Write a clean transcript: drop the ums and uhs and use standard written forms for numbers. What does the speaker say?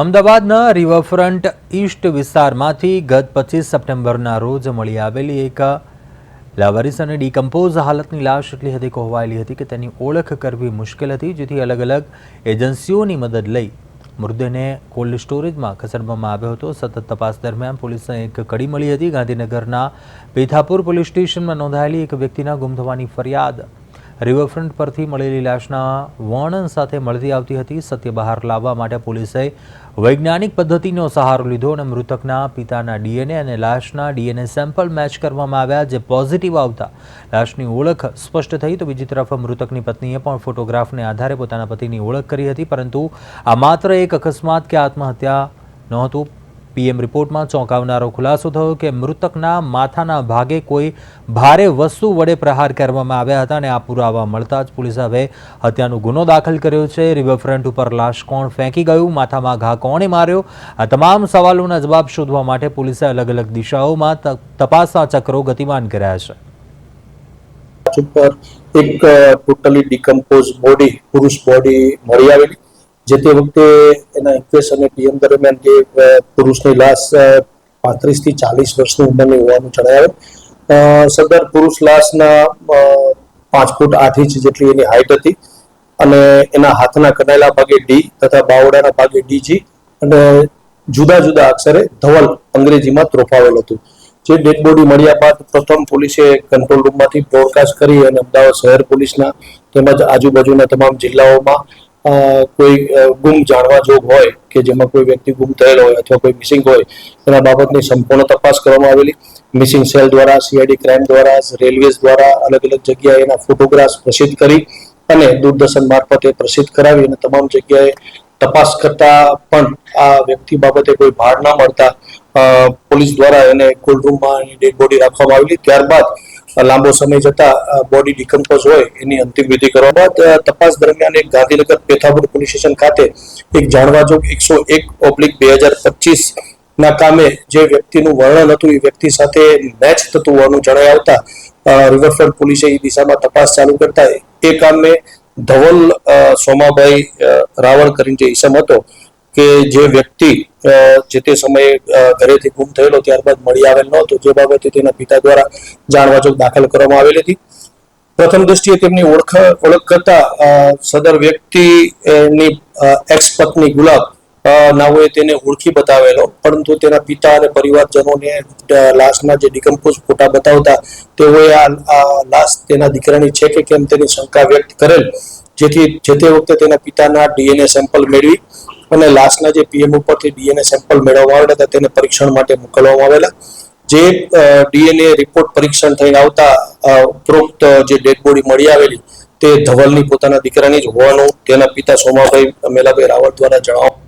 અમદાવાદના riverfront East વિસ્તારમાંથી ગત 25 સપ્ટેમ્બરના રોજ મળી આવેલી એક લાવારીસ અને ડીકમ્પોઝ હાલતની લાશ એટલી હદે કોહવાયેલી હતી કે તેની ઓળખ કરવી મુશ્કેલ હતી, જેથી અલગ અલગ એજન્સીઓની મદદ લઈ મૃતદેહને કોલ્ડ સ્ટોરેજમાં ખસેડવામાં આવ્યો હતો। સતત તપાસ દરમિયાન પોલીસને એક કડી મળી હતી। ગાંધીનગરના પેથાપુર પોલીસ સ્ટેશનમાં નોંધાયેલી એક વ્યક્તિના ગુમ થવાની ફરિયાદ રિવરફ્રન્ટ પરથી મળેલી લાશના વર્ણન સાથે મળતી આવતી હતી। સત્ય બહાર લાવવા માટે પોલીસે વૈજ્ઞાનિક પદ્ધતિનો સહારો લીધો અને મૃતકના પિતાના ડીએનએ અને લાશના ડીએનએ સેમ્પલ મેચ કરવામાં આવ્યા, જે પોઝિટિવ આવતા લાશની ઓળખ સ્પષ્ટ થઈ। તો બીજી તરફ મૃતકની પત્નીએ પણ ફોટોગ્રાફને આધારે પોતાના પતિની ઓળખ કરી હતી, પરંતુ આ માત્ર એક અકસ્માત કે આત્મહત્યા નહોતું। પીએમ રિપોર્ટમાં ચોંકાવનારો ખુલાસો થયો કે મૃતકના માથાના ભાગે કોઈ ભારે વસ્તુ વડે પ્રહાર કરવામાં આવ્યા હતા અને આ પુરાવા મળતા જ પોલીસે હવે હત્યાનો ગુનો દાખલ કર્યો છે। રિવરફ્રન્ટ ઉપર લાશ કોણ ફેંકી ગયું, માથામાં ઘા કોણે માર્યો, આ તમામ સવાલોના જવાબ શોધવા માટે પોલીસે અલગ અલગ દિશાઓમાં તપાસના ચક્રો ગતિમાન કર્યા છે। ઉપર એક ટોટલી ડિકમ્પોઝ બોડી, પુરુષ બોડી મળી આવેલી, જે તે વખતે એના ઇન્ક્વેસ્ટ અને પીએમ દરમિયાન જે પુરુષની લાશ 35 થી 40 વર્ષની ઉંમરની હોવાનું જણાવ્યું। સદર પુરુષ લાશના 5 ફૂટ 8 ઇંચ જેટલી એની હાઇટ હતી અને એના હાથના કનાયેલા ભાગે ડી તથા બાવડાના ભાગે ડીજી અને જુદા જુદા અક્ષરે ધવલ અંગ્રેજીમાં ત્રોફાવેલ હતું। જે ડેડ બોડી મળ્યા બાદ પ્રથમ પોલીસે કંટ્રોલ રૂમમાંથી બ્રોડકાસ્ટ કરી અને અમદાવાદ શહેર પોલીસના તેમજ આજુબાજુના તમામ જિલ્લાઓમાં કોઈ ગુમ જાણવા જોગ હોય કે જેમાં કોઈ વ્યક્તિ ગુમ થયેલો હોય અથવા કોઈ મિસિંગ હોય તેના બાબતની સંપૂર્ણ તપાસ કરવામાં આવેલી। મિસિંગ સેલ દ્વારા, સીઆઈડી ક્રાઇમ દ્વારા, રેલવેઝ દ્વારા અલગ અલગ જગ્યાએ એના ફોટોગ્રાફ્સ પ્રસિદ્ધ કરી અને દૂરદર્શન મારફતે પ્રસિદ્ધ કરાવી અને તમામ જગ્યાએ તપાસ કરતા પણ આ વ્યક્તિ બાબતે કોઈ ભાર ન મળતા પોલીસ દ્વારા એને કોલ્ડ રૂમમાં ડેડ બોડી રાખવામાં આવેલી। ત્યારબાદ લાંબો સમય જતા બોડી ડિકમ્પોઝ હોય એની અંતિમ વિધિ કરવા બાદ તપાસ દરમિયાન એક ગાંધીનગર પેથાપુર પોલીસ સ્ટેશન ખાતે એક જાણવાજોગ 101/2025 ના કામે જે વ્યક્તિનું વર્ણન હતું એ વ્યક્તિ સાથે મેચ થતું હોવાનું જણાઈ આવતા રિવરફ્રન્ટ પોલીસે એ દિશામાં તપાસ ચાલુ કરતા એ કામે ધવલ સોમાભાઈ રાવળ કરીને જે ઈસમ હતો કે જે વ્યક્તિ જે તે સમયે ઘરેથી ગુમ થયેલો ત્યારબાદ મળી આવેલ નહોતો, જે બાબતે તેના પિતા દ્વારા જાણવાજોગ દાખલ કરવામાં આવેલી હતી। પ્રથમ દ્રષ્ટિએ તેમની ઓળખ કરતા સદર વ્યક્તિની એક્સ પત્ની ગુલાબ નાઓએ તેને ઓળખી બતાવેલો, પરંતુ તેના પિતા અને પરિવારજનોને લાશના જે ડિકમ્પોઝ ફોટા બતાવતા તેઓએ આ લાશ તેના દીકરાની છે કે કેમ તેની શંકા વ્યક્ત કરેલ, જેથી જે તે વખતે તેના પિતાના ડીએનએ સેમ્પલ મેળવી અને લાશના જે પીએમ ઉપરથી ડીએનએ સેમ્પલ મેળવવામાં આવેલા હતા તેને પરીક્ષણ માટે મોકલવામાં આવેલા। જે ડીએનએ રિપોર્ટ પરીક્ષણ થઈને આવતા ઉપરોક્ત જે ડેડ બોડી મળી આવેલી તે ધવલની પોતાના દીકરાની જ હોવાનું તેના પિતા સોમાભાઈ મેલાભાઈ રાવળ દ્વારા જણાવવામાં